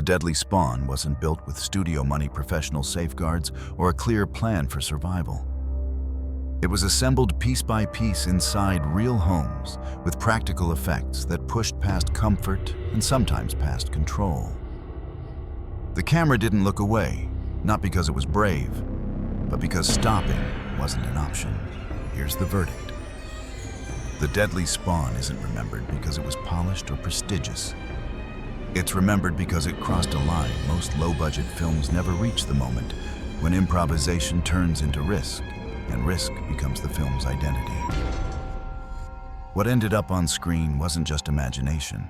The deadly spawn wasn't built with studio money, professional safeguards, or a clear plan for survival. It was assembled piece by piece inside real homes with practical effects that pushed past comfort and sometimes past control. The camera didn't look away, not because it was brave, but because stopping wasn't an option. Here's the verdict. The deadly spawn isn't remembered because it was polished or prestigious. It's remembered because it crossed a line most low-budget films never reach, the moment when improvisation turns into risk, and risk becomes the film's identity. What ended up on screen wasn't just imagination.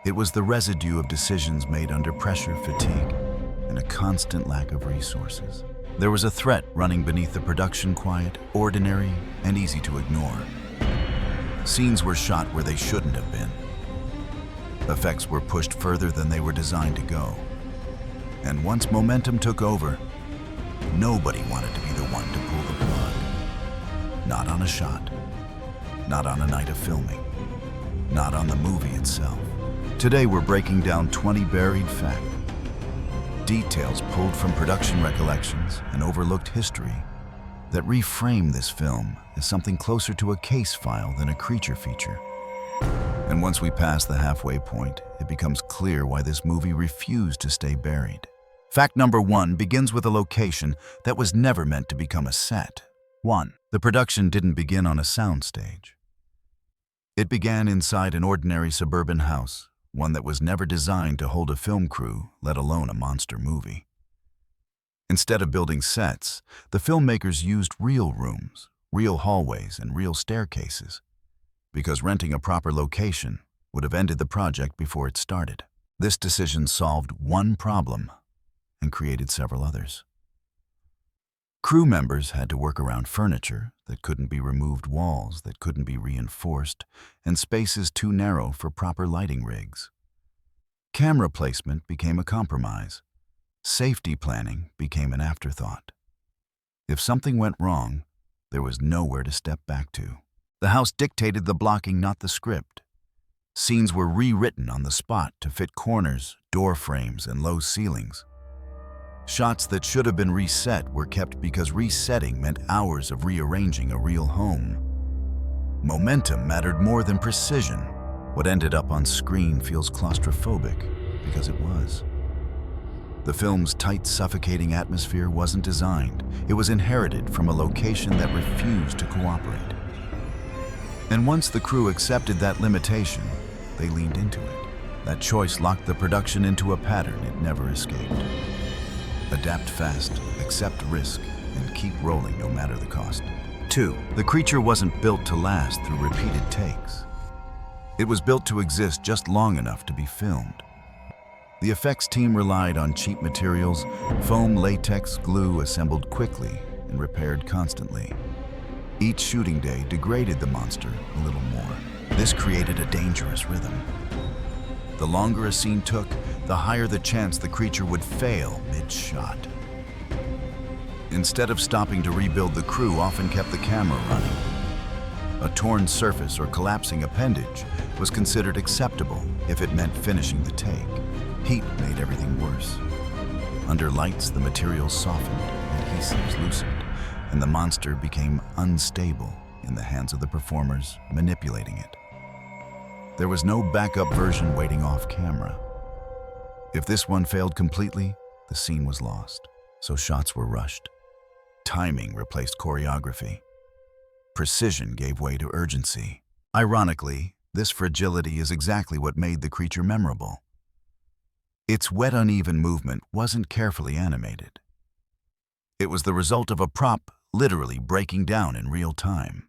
It was the residue of decisions made under pressure, fatigue, and a constant lack of resources. There was a threat running beneath the production, quiet, ordinary, and easy to ignore. Scenes were shot where they shouldn't have been. Effects were pushed further than they were designed to go. And once momentum took over, nobody wanted to be the one to pull the plug. Not on a shot. Not on a night of filming. Not on the movie itself. Today we're breaking down 20 buried facts. Details pulled from production recollections and overlooked history that reframe this film as something closer to a case file than a creature feature. And once we pass the halfway point, it becomes clear why this movie refused to stay buried. Fact number 1 begins with a location that was never meant to become a set. 1. The production didn't begin on a soundstage. It began inside an ordinary suburban house, one that was never designed to hold a film crew, let alone a monster movie. Instead of building sets, the filmmakers used real rooms, real hallways, and real staircases, because renting a proper location would have ended the project before it started. This decision solved one problem and created several others. Crew members had to work around furniture that couldn't be removed, walls that couldn't be reinforced, and spaces too narrow for proper lighting rigs. Camera placement became a compromise. Safety planning became an afterthought. If something went wrong, there was nowhere to step back to. The house dictated the blocking, not the script. Scenes were rewritten on the spot to fit corners, door frames, and low ceilings. Shots that should have been reset were kept because resetting meant hours of rearranging a real home. Momentum mattered more than precision. What ended up on screen feels claustrophobic because it was. The film's tight, suffocating atmosphere wasn't designed. It was inherited from a location that refused to cooperate. And once the crew accepted that limitation, they leaned into it. That choice locked the production into a pattern it never escaped. Adapt fast, accept risk, and keep rolling no matter the cost. 2. The creature wasn't built to last through repeated takes. It was built to exist just long enough to be filmed. The effects team relied on cheap materials, foam, latex, glue assembled quickly and repaired constantly. Each shooting day degraded the monster a little more. This created a dangerous rhythm. The longer a scene took, the higher the chance the creature would fail mid-shot. Instead of stopping to rebuild, the crew often kept the camera running. A torn surface or collapsing appendage was considered acceptable if it meant finishing the take. Heat made everything worse. Under lights, the materials softened, adhesives loosened, and the monster became unstable in the hands of the performers manipulating it. There was no backup version waiting off camera. If this one failed completely, the scene was lost, so shots were rushed. Timing replaced choreography. Precision gave way to urgency. Ironically, this fragility is exactly what made the creature memorable. Its wet, uneven movement wasn't carefully animated. It was the result of a prop literally breaking down in real time.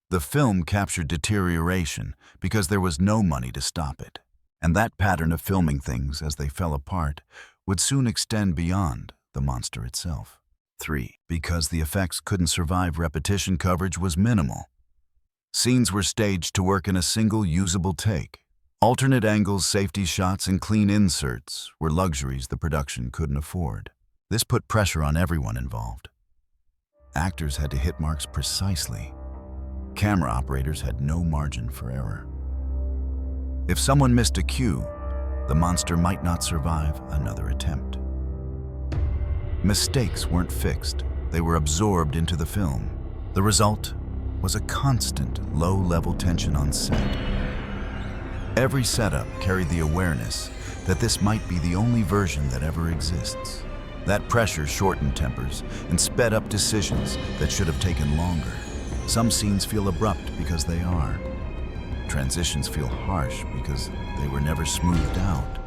The film captured deterioration because there was no money to stop it, and that pattern of filming things as they fell apart would soon extend beyond the monster itself. 3. Because the effects couldn't survive repetition, coverage was minimal. Scenes were staged to work in a single usable take. Alternate angles, safety shots, and clean inserts were luxuries the production couldn't afford. This put pressure on everyone involved. Actors had to hit marks precisely. Camera operators had no margin for error. If someone missed a cue, The monster might not survive another attempt. Mistakes weren't fixed, they were absorbed into the film. The result was a constant, low-level tension on set. Every setup carried the awareness that this might be the only version that ever exists. That pressure shortened tempers and sped up decisions that should have taken longer. Some scenes feel abrupt because they are. Transitions feel harsh because they were never smoothed out.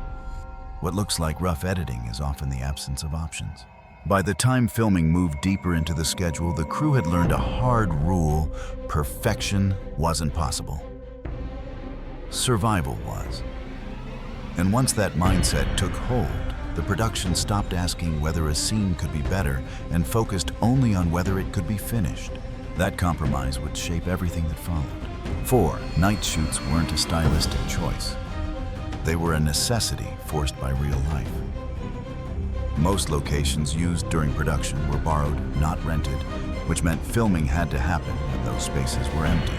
What looks like rough editing is often the absence of options. By the time filming moved deeper into the schedule, the crew had learned a hard rule: perfection wasn't possible. Survival was. And once that mindset took hold, the production stopped asking whether a scene could be better and focused only on whether it could be finished. That compromise would shape everything that followed. 4. Night shoots weren't a stylistic choice. They were a necessity forced by real life. Most locations used during production were borrowed, not rented, which meant filming had to happen when those spaces were empty.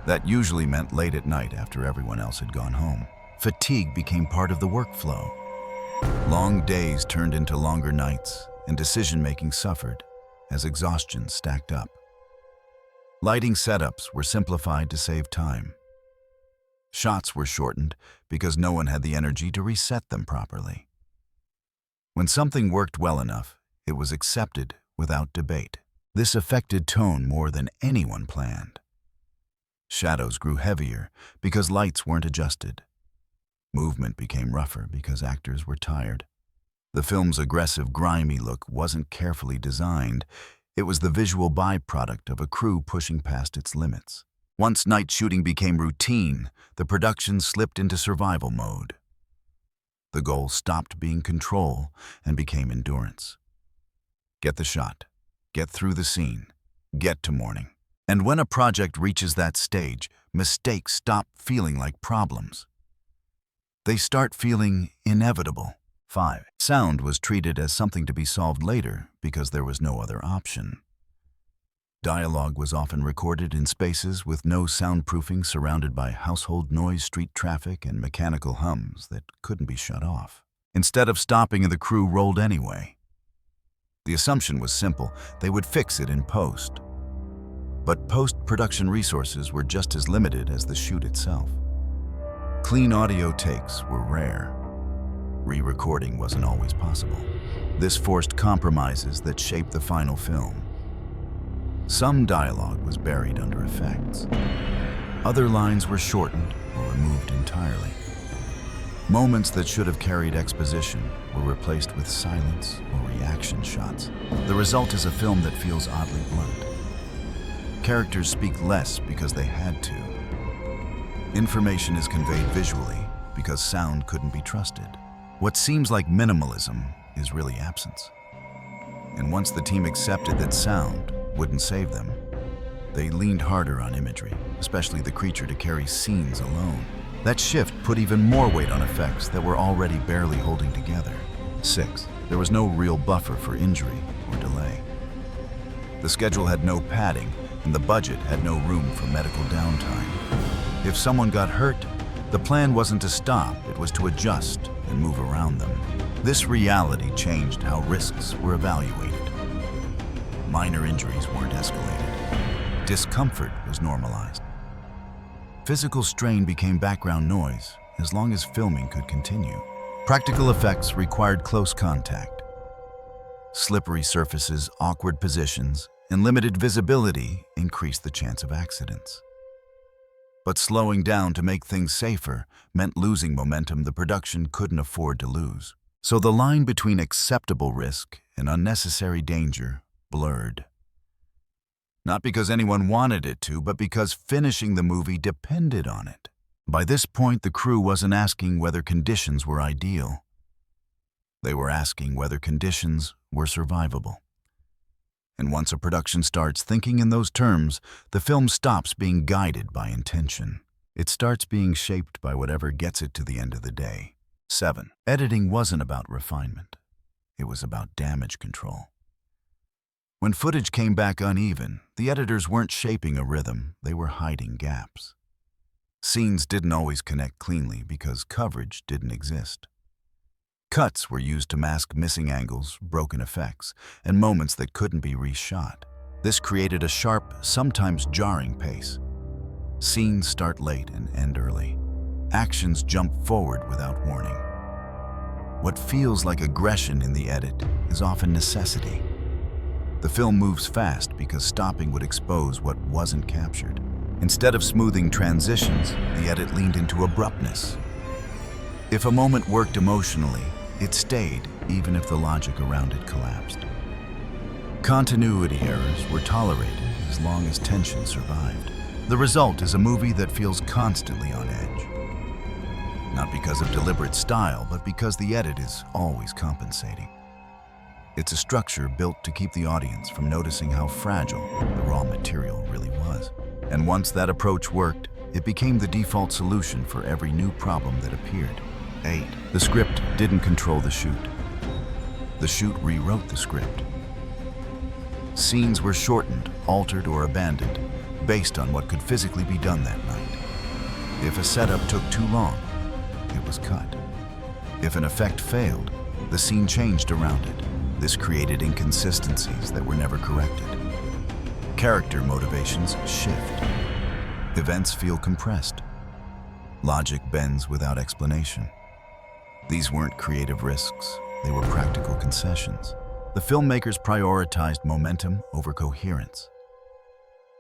That usually meant late at night after everyone else had gone home. Fatigue became part of the workflow. Long days turned into longer nights, and decision-making suffered as exhaustion stacked up. Lighting setups were simplified to save time. Shots were shortened because no one had the energy to reset them properly. When something worked well enough, it was accepted without debate. This affected tone more than anyone planned. Shadows grew heavier because lights weren't adjusted. Movement became rougher because actors were tired. The film's aggressive, grimy look wasn't carefully designed. It was the visual byproduct of a crew pushing past its limits. Once night shooting became routine, the production slipped into survival mode. The goal stopped being control and became endurance. Get the shot, get through the scene, get to morning. And when a project reaches that stage, mistakes stop feeling like problems. They start feeling inevitable. 5. Sound was treated as something to be solved later because there was no other option. Dialogue was often recorded in spaces with no soundproofing, surrounded by household noise, street traffic, and mechanical hums that couldn't be shut off. Instead of stopping, the crew rolled anyway. The assumption was simple: they would fix it in post. But post-production resources were just as limited as the shoot itself. Clean audio takes were rare. Re-recording wasn't always possible. This forced compromises that shaped the final film. Some dialogue was buried under effects. Other lines were shortened or removed entirely. Moments that should have carried exposition were replaced with silence or reaction shots. The result is a film that feels oddly blunt. Characters speak less because they had to. Information is conveyed visually because sound couldn't be trusted. What seems like minimalism is really absence. And once the team accepted that sound wouldn't save them, they leaned harder on imagery, especially the creature to carry scenes alone. That shift put even more weight on effects that were already barely holding together. 6. There was no real buffer for injury or delay. The schedule had no padding, and the budget had no room for medical downtime. If someone got hurt, the plan wasn't to stop, it was to adjust and move around them. This reality changed how risks were evaluated. Minor injuries weren't escalated. Discomfort was normalized. Physical strain became background noise as long as filming could continue. Practical effects required close contact. Slippery surfaces, awkward positions, and limited visibility increased the chance of accidents. But slowing down to make things safer meant losing momentum the production couldn't afford to lose. So the line between acceptable risk and unnecessary danger blurred. Not because anyone wanted it to, but because finishing the movie depended on it. By this point, the crew wasn't asking whether conditions were ideal. They were asking whether conditions were survivable. And once a production starts thinking in those terms, the film stops being guided by intention. It starts being shaped by whatever gets it to the end of the day. 7. Editing wasn't about refinement. It was about damage control. When footage came back uneven, the editors weren't shaping a rhythm, they were hiding gaps. Scenes didn't always connect cleanly because coverage didn't exist. Cuts were used to mask missing angles, broken effects, and moments that couldn't be reshot. This created a sharp, sometimes jarring pace. Scenes start late and end early. Actions jump forward without warning. What feels like aggression in the edit is often necessity. The film moves fast because stopping would expose what wasn't captured. Instead of smoothing transitions, the edit leaned into abruptness. If a moment worked emotionally, it stayed even if the logic around it collapsed. Continuity errors were tolerated as long as tension survived. The result is a movie that feels constantly on edge. Not because of deliberate style, but because the edit is always compensating. It's a structure built to keep the audience from noticing how fragile the raw material really was. And once that approach worked, it became the default solution for every new problem that appeared. 8. The script didn't control the shoot. The shoot rewrote the script. Scenes were shortened, altered, or abandoned based on what could physically be done that night. If a setup took too long, it was cut. If an effect failed, the scene changed around it. This created inconsistencies that were never corrected. Character motivations shift. Events feel compressed. Logic bends without explanation. These weren't creative risks, they were practical concessions. The filmmakers prioritized momentum over coherence.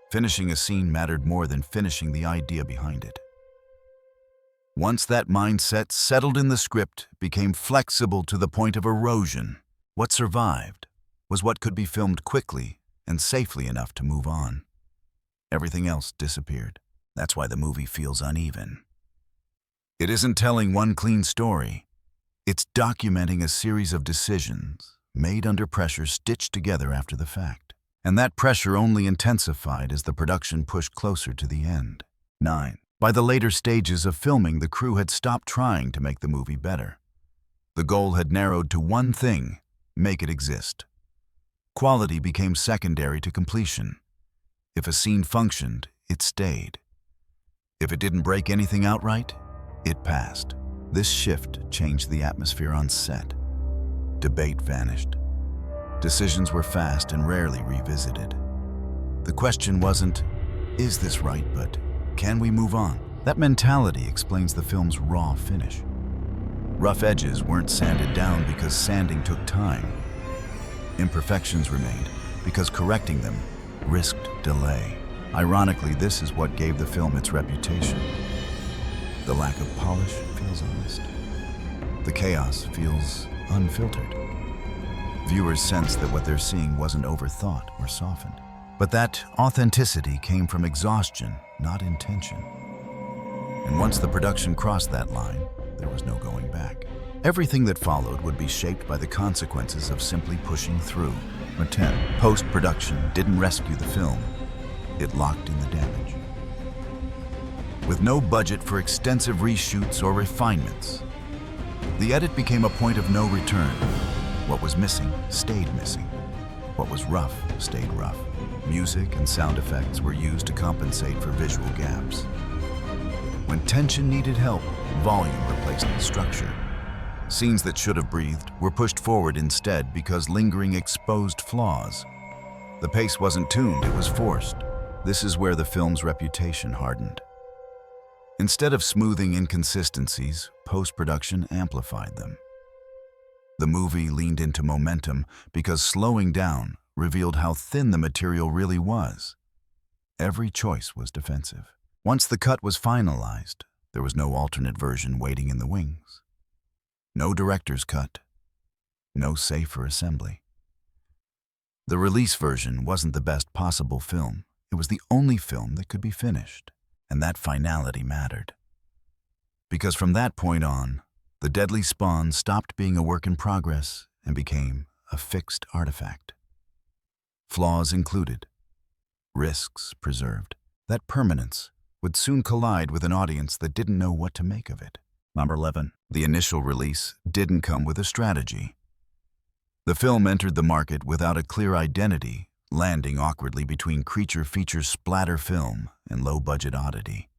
Finishing a scene mattered more than finishing the idea behind it. Once that mindset settled in the script, it became flexible to the point of erosion. What survived was what could be filmed quickly and safely enough to move on. Everything else disappeared. That's why the movie feels uneven. It isn't telling one clean story. It's documenting a series of decisions made under pressure, stitched together after the fact. And that pressure only intensified as the production pushed closer to the end. 9. By the later stages of filming, the crew had stopped trying to make the movie better. The goal had narrowed to one thing: make it exist. Quality became secondary to completion. If a scene functioned, it stayed. If it didn't break anything outright, it passed. This shift changed the atmosphere on set. Debate vanished. Decisions were fast and rarely revisited. The question wasn't, is this right, but can we move on? That mentality explains the film's raw finish. Rough edges weren't sanded down because sanding took time. Imperfections remained because correcting them risked delay. Ironically, this is what gave the film its reputation. The lack of polish feels honest. The chaos feels unfiltered. Viewers sense that what they're seeing wasn't overthought or softened. But that authenticity came from exhaustion, not intention. And once the production crossed that line, there was no going back. Everything that followed would be shaped by the consequences of simply pushing through. 10. Post-production didn't rescue the film. It locked in the damage. With no budget for extensive reshoots or refinements, the edit became a point of no return. What was missing stayed missing. What was rough stayed rough. Music and sound effects were used to compensate for visual gaps. When tension needed help, volume replaced structure. Scenes that should have breathed were pushed forward instead because lingering exposed flaws. The pace wasn't tuned, it was forced. This is where the film's reputation hardened. Instead of smoothing inconsistencies, post-production amplified them. The movie leaned into momentum because slowing down revealed how thin the material really was. Every choice was defensive. Once the cut was finalized, there was no alternate version waiting in the wings. No director's cut. No safer assembly. The release version wasn't the best possible film. It was the only film that could be finished, and that finality mattered. Because from that point on, the Deadly Spawn stopped being a work in progress and became a fixed artifact. Flaws included, risks preserved. That permanence would soon collide with an audience that didn't know what to make of it. Number 11. The initial release didn't come with a strategy. The film entered the market without a clear identity, landing awkwardly between creature feature splatter film and low-budget oddity.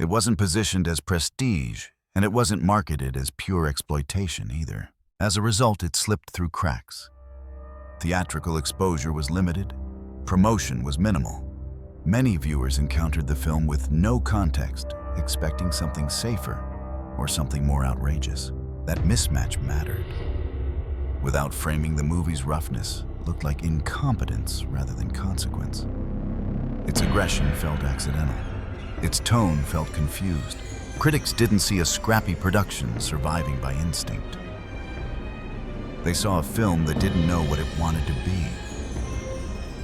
It wasn't positioned as prestige, and it wasn't marketed as pure exploitation either. As a result, it slipped through cracks. Theatrical exposure was limited, promotion was minimal. Many viewers encountered the film with no context, expecting something safer or something more outrageous. That mismatch mattered. Without framing, the movie's roughness looked like incompetence rather than consequence. Its aggression felt accidental. Its tone felt confused. Critics didn't see a scrappy production surviving by instinct. They saw a film that didn't know what it wanted to be.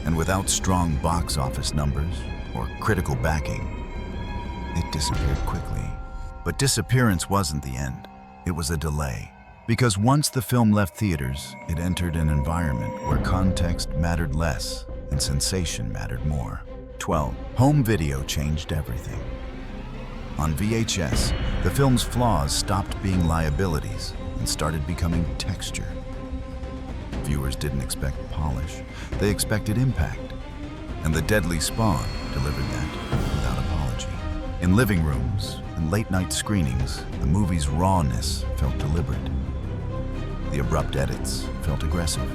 And without strong box office numbers or critical backing, it disappeared quickly. But disappearance wasn't the end. It was a delay. Because once the film left theaters, it entered an environment where context mattered less and sensation mattered more. 12. Home video changed everything. On VHS, the film's flaws stopped being liabilities and started becoming texture. Viewers didn't expect polish, they expected impact. And The Deadly Spawn delivered that without apology. In living rooms and late-night screenings, the movie's rawness felt deliberate. The abrupt edits felt aggressive.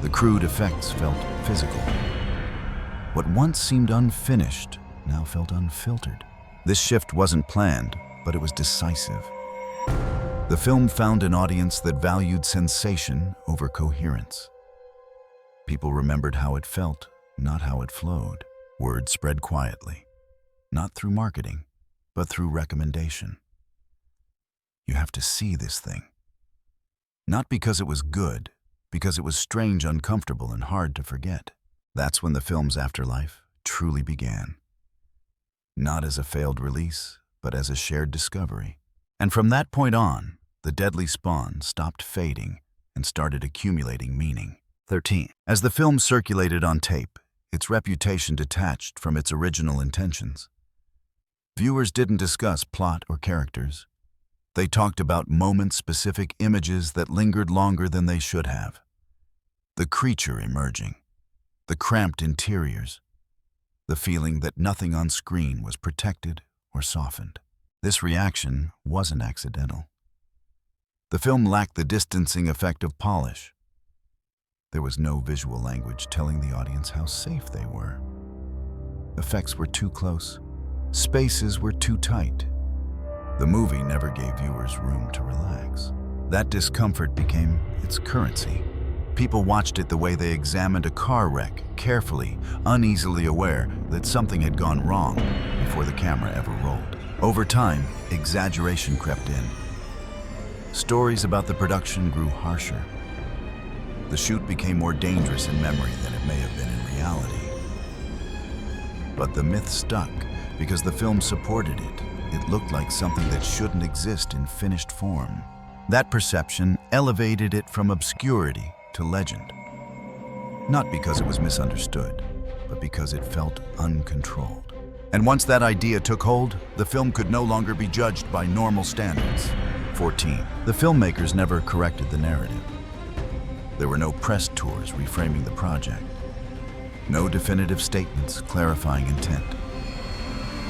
The crude effects felt physical. What once seemed unfinished now felt unfiltered. This shift wasn't planned, but it was decisive. The film found an audience that valued sensation over coherence. People remembered how it felt, not how it flowed. Word spread quietly, not through marketing, but through recommendation. You have to see this thing. Not because it was good, because it was strange, uncomfortable, and hard to forget. That's when the film's afterlife truly began. Not as a failed release, but as a shared discovery. And from that point on, The Deadly Spawn stopped fading and started accumulating meaning. 13. As the film circulated on tape, its reputation detached from its original intentions. Viewers didn't discuss plot or characters. They talked about moment-specific images that lingered longer than they should have. The creature emerging, the cramped interiors, the feeling that nothing on screen was protected or softened. This reaction wasn't accidental. The film lacked the distancing effect of polish. There was no visual language telling the audience how safe they were. Effects were too close. Spaces were too tight. The movie never gave viewers room to relax. That discomfort became its currency. People watched it the way they examined a car wreck, carefully, uneasily aware that something had gone wrong before the camera ever rolled. Over time, exaggeration crept in. Stories about the production grew harsher. The shoot became more dangerous in memory than it may have been in reality. But the myth stuck because the film supported it. It looked like something that shouldn't exist in finished form. That perception elevated it from obscurity to legend. Not because it was misunderstood, but because it felt uncontrolled. And once that idea took hold, the film could no longer be judged by normal standards. 14. The filmmakers never corrected the narrative. There were no press tours reframing the project. No definitive statements clarifying intent.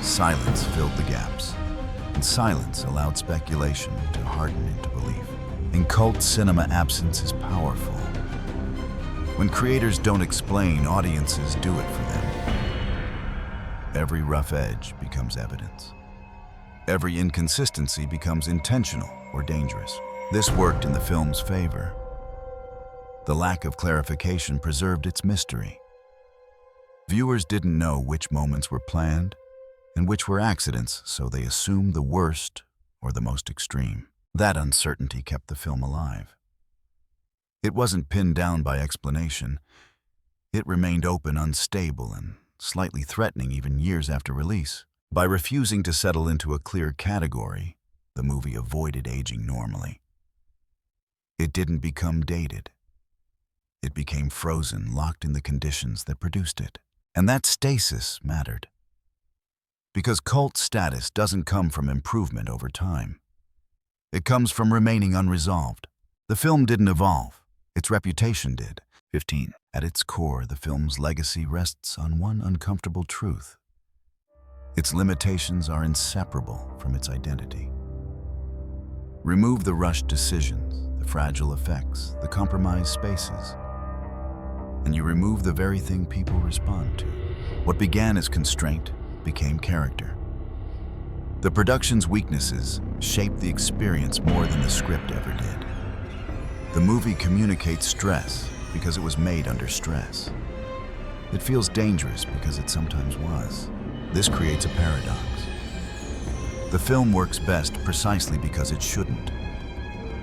Silence filled the gaps, and silence allowed speculation to harden into belief. In cult cinema, absence is powerful. When creators don't explain, audiences do it for them. Every rough edge becomes evidence. Every inconsistency becomes intentional or dangerous. This worked in the film's favor. The lack of clarification preserved its mystery. Viewers didn't know which moments were planned and which were accidents, so they assumed the worst or the most extreme. That uncertainty kept the film alive. It wasn't pinned down by explanation. It remained open, unstable, and slightly threatening even years after release. By refusing to settle into a clear category, the movie avoided aging normally. It didn't become dated. It became frozen, locked in the conditions that produced it. And that stasis mattered. Because cult status doesn't come from improvement over time. It comes from remaining unresolved. The film didn't evolve. Its reputation did. 15. At its core, the film's legacy rests on one uncomfortable truth. Its limitations are inseparable from its identity. Remove the rushed decisions, the fragile effects, the compromised spaces, and you remove the very thing people respond to. What began as constraint became character. The production's weaknesses shaped the experience more than the script ever did. The movie communicates stress because it was made under stress. It feels dangerous because it sometimes was. This creates a paradox. The film works best precisely because it shouldn't.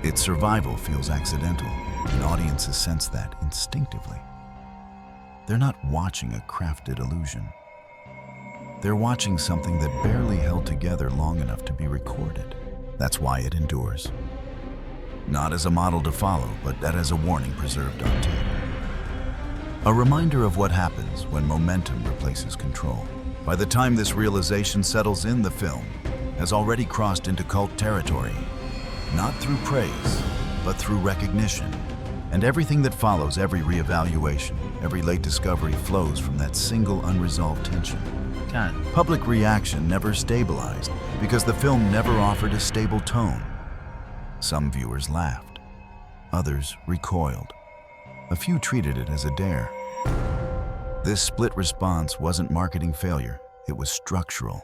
Its survival feels accidental, and audiences sense that instinctively. They're not watching a crafted illusion. They're watching something that barely held together long enough to be recorded. That's why it endures. Not as a model to follow, but as a warning preserved on tape. A reminder of what happens when momentum replaces control. By the time this realization settles in, the film has already crossed into cult territory, not through praise, but through recognition. And everything that follows, every reevaluation, every late discovery flows from that single unresolved tension. Public reaction never stabilized because the film never offered a stable tone. Some viewers laughed, others recoiled. A few treated it as a dare. This split response wasn't marketing failure, it was structural.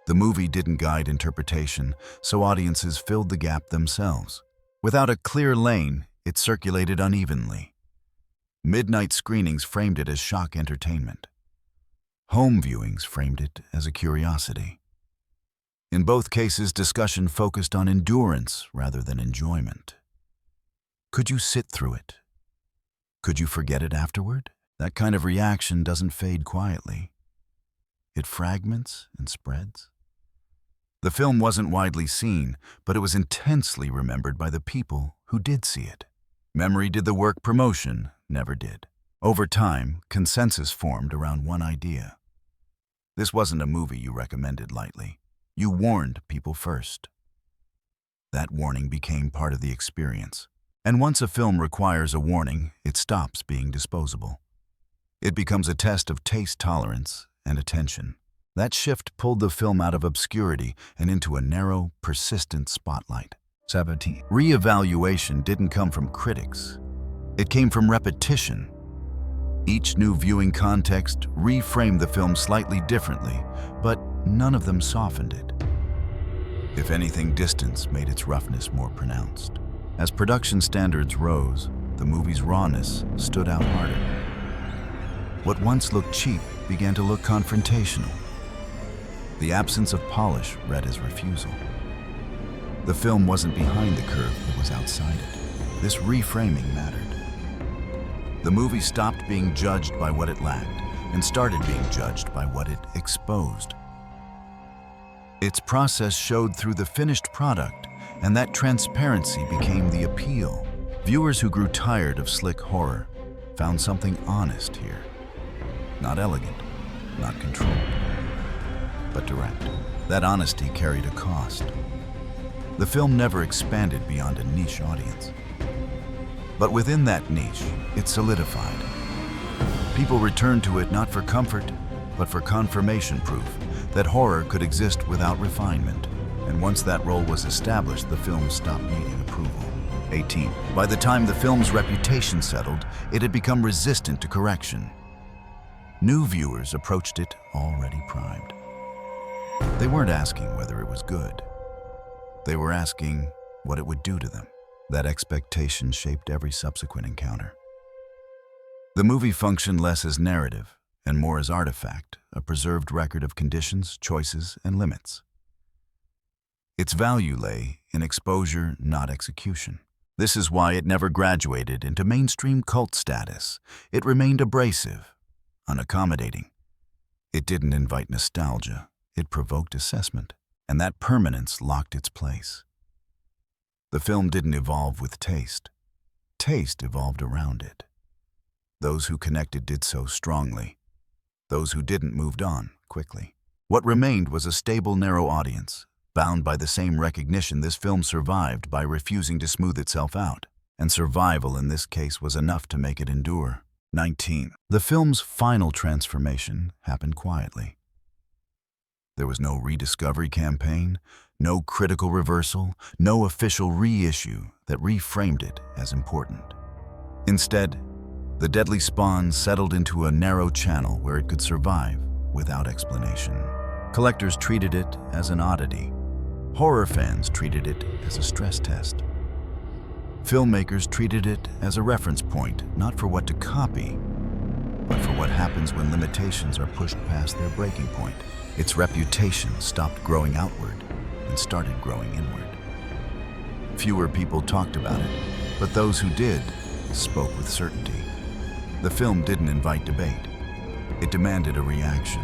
The movie didn't guide interpretation, so audiences filled the gap themselves. Without a clear lane, it circulated unevenly. Midnight screenings framed it as shock entertainment. Home viewings framed it as a curiosity. In both cases, discussion focused on endurance rather than enjoyment. Could you sit through it? Could you forget it afterward? That kind of reaction doesn't fade quietly. It fragments and spreads. The film wasn't widely seen, but it was intensely remembered by the people who did see it. Memory did the work promotion never did. Over time, consensus formed around one idea. This wasn't a movie you recommended lightly. You warned people first. That warning became part of the experience. And once a film requires a warning, it stops being disposable. It becomes a test of taste tolerance and attention. That shift pulled the film out of obscurity and into a narrow, persistent spotlight. 17. Reevaluation didn't come from critics. It came from repetition. Each new viewing context reframed the film slightly differently, but none of them softened it. If anything, distance made its roughness more pronounced. As production standards rose, the movie's rawness stood out harder. What once looked cheap began to look confrontational. The absence of polish read as refusal. The film wasn't behind the curve, it was outside it. This reframing mattered. The movie stopped being judged by what it lacked and started being judged by what it exposed. Its process showed through the finished product, and that transparency became the appeal. Viewers who grew tired of slick horror found something honest here. Not elegant, not controlled, but direct. That honesty carried a cost. The film never expanded beyond a niche audience. But within that niche, it solidified. People returned to it not for comfort, but for confirmation proof that horror could exist without refinement. And once that role was established, the film stopped needing approval. 18. By the time the film's reputation settled, it had become resistant to correction. New viewers approached it already primed. They weren't asking whether it was good. They were asking what it would do to them. That expectation shaped every subsequent encounter. The movie functioned less as narrative and more as artifact, a preserved record of conditions, choices, and limits. Its value lay in exposure, not execution. This is why it never graduated into mainstream cult status. It remained abrasive, unaccommodating. It didn't invite nostalgia. It provoked assessment, and that permanence locked its place. The film didn't evolve with taste. Taste evolved around it. Those who connected did so strongly. Those who didn't moved on quickly. What remained was a stable, narrow audience, bound by the same recognition. This film survived by refusing to smooth itself out, and survival in this case was enough to make it endure. 19. The film's final transformation happened quietly. There was no rediscovery campaign, no critical reversal, no official reissue that reframed it as important. Instead, The Deadly Spawn settled into a narrow channel where it could survive without explanation. Collectors treated it as an oddity. Horror fans treated it as a stress test. Filmmakers treated it as a reference point, not for what to copy, but for what happens when limitations are pushed past their breaking point. Its reputation stopped growing outward and started growing inward. Fewer people talked about it, but those who did spoke with certainty. The film didn't invite debate. It demanded a reaction.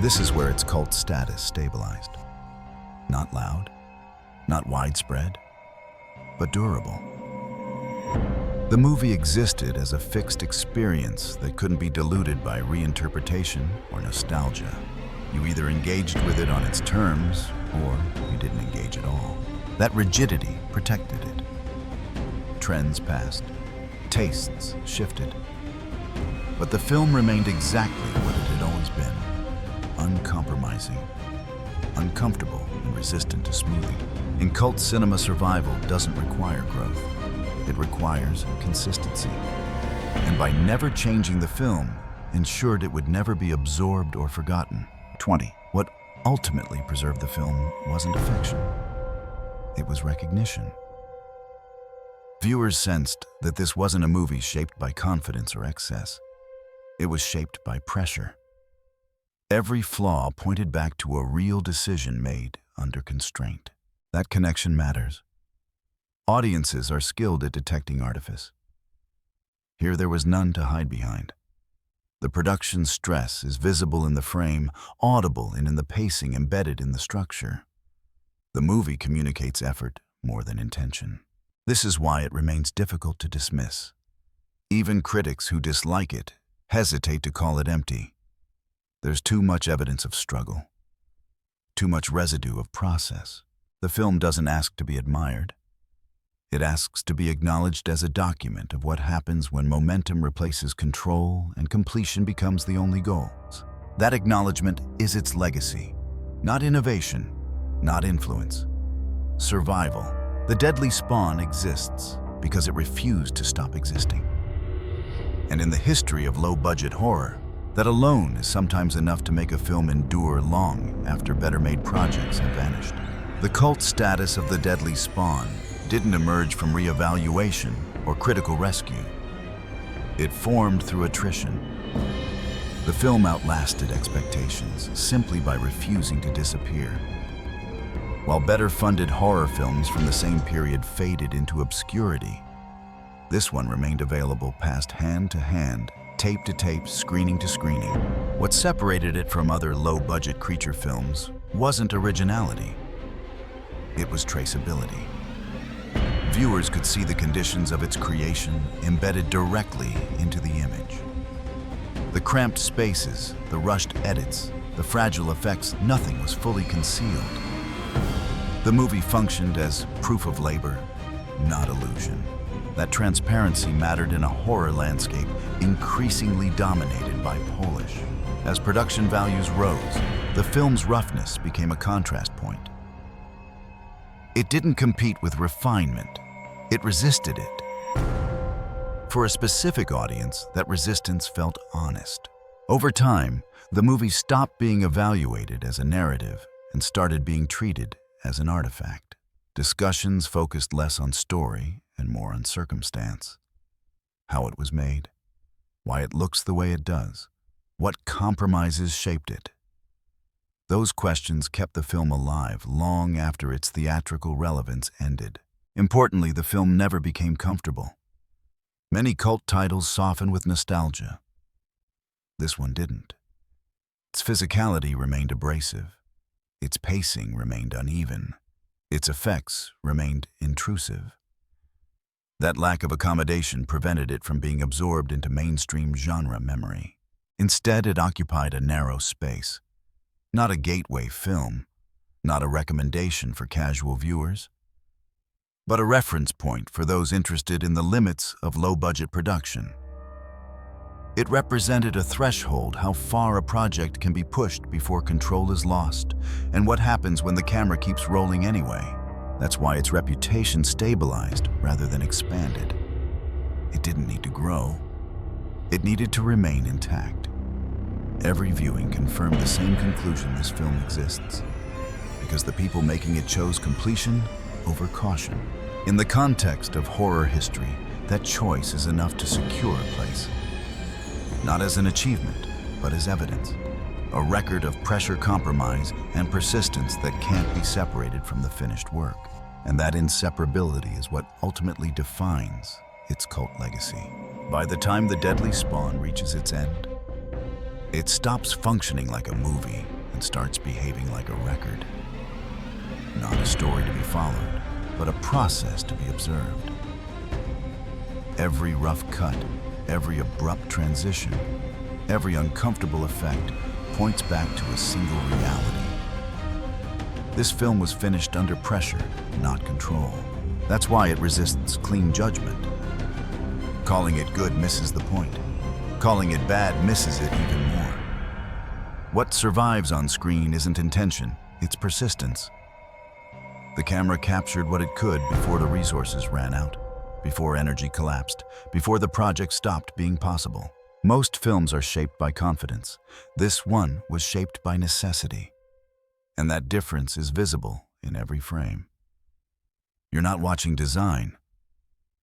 This is where its cult status stabilized. Not loud, not widespread, but durable. The movie existed as a fixed experience that couldn't be diluted by reinterpretation or nostalgia. You either engaged with it on its terms, or you didn't engage at all. That rigidity protected it. Trends passed, tastes shifted, but the film remained exactly what it had always been: uncompromising, uncomfortable, and resistant to smoothing. In cult cinema, survival doesn't require growth. It requires consistency. And by never changing the film, ensured it would never be absorbed or forgotten. 20. What ultimately preserved the film wasn't affection. It was recognition. Viewers sensed that this wasn't a movie shaped by confidence or excess. It was shaped by pressure. Every flaw pointed back to a real decision made under constraint. That connection matters. Audiences are skilled at detecting artifice. Here there was none to hide behind. The production stress is visible in the frame, audible and in the pacing embedded in the structure. The movie communicates effort more than intention. This is why it remains difficult to dismiss. Even critics who dislike it hesitate to call it empty. There's too much evidence of struggle, too much residue of process. The film doesn't ask to be admired. It asks to be acknowledged as a document of what happens when momentum replaces control and completion becomes the only goals. That acknowledgement is its legacy, not innovation, not influence. Survival. The Deadly Spawn exists because it refused to stop existing. And in the history of low-budget horror, that alone is sometimes enough to make a film endure long after better-made projects have vanished. The cult status of The Deadly Spawn didn't emerge from reevaluation or critical rescue. It formed through attrition. The film outlasted expectations simply by refusing to disappear. While better-funded horror films from the same period faded into obscurity, this one remained available past hand to hand, tape to tape, screening to screening. What separated it from other low-budget creature films wasn't originality. It was traceability. Viewers could see the conditions of its creation embedded directly into the image. The cramped spaces, the rushed edits, the fragile effects, nothing was fully concealed. The movie functioned as proof of labor, not illusion. That transparency mattered in a horror landscape increasingly dominated by polish. As production values rose, the film's roughness became a contrast point. It didn't compete with refinement, it resisted it. For a specific audience, that resistance felt honest. Over time, the movie stopped being evaluated as a narrative and started being treated as an artifact. Discussions focused less on story and more on circumstance. How it was made, why it looks the way it does, what compromises shaped it. Those questions kept the film alive long after its theatrical relevance ended. Importantly, the film never became comfortable. Many cult titles soften with nostalgia. This one didn't. Its physicality remained abrasive. Its pacing remained uneven. Its effects remained intrusive. That lack of accommodation prevented it from being absorbed into mainstream genre memory. Instead, it occupied a narrow space. Not a gateway film, not a recommendation for casual viewers, but a reference point for those interested in the limits of low-budget production. It represented a threshold, how far a project can be pushed before control is lost, and what happens when the camera keeps rolling anyway. That's why its reputation stabilized rather than expanded. It didn't need to grow. It needed to remain intact. Every viewing confirmed the same conclusion: this film exists because the people making it chose completion over caution. In the context of horror history, that choice is enough to secure a place. Not as an achievement, but as evidence. A record of pressure, compromise, and persistence that can't be separated from the finished work. And that inseparability is what ultimately defines its cult legacy. By the time The Deadly Spawn reaches its end, it stops functioning like a movie and starts behaving like a record. Not a story to be followed, but a process to be observed. Every rough cut, every abrupt transition, every uncomfortable effect points back to a single reality. This film was finished under pressure, not control. That's why it resists clean judgment. Calling it good misses the point. Calling it bad misses it even more. What survives on screen isn't intention, it's persistence. The camera captured what it could before the resources ran out, before energy collapsed, before the project stopped being possible. Most films are shaped by confidence. This one was shaped by necessity. And that difference is visible in every frame. You're not watching design,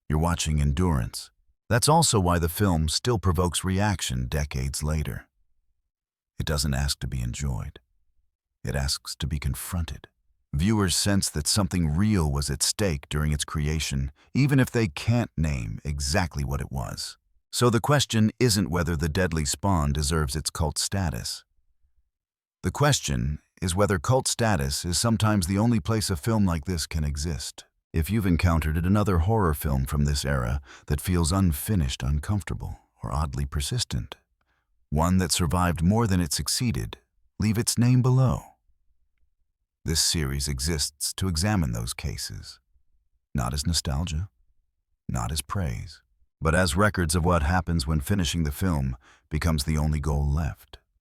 you're watching endurance. That's also why the film still provokes reaction decades later. It doesn't ask to be enjoyed. It asks to be confronted. Viewers sense that something real was at stake during its creation, even if they can't name exactly what it was. So the question isn't whether The Deadly Spawn deserves its cult status. The question is whether cult status is sometimes the only place a film like this can exist. If you've encountered another horror film from this era that feels unfinished, uncomfortable, or oddly persistent, one that survived more than it succeeded, leave its name below. This series exists to examine those cases, not as nostalgia, not as praise, but as records of what happens when finishing the film becomes the only goal left.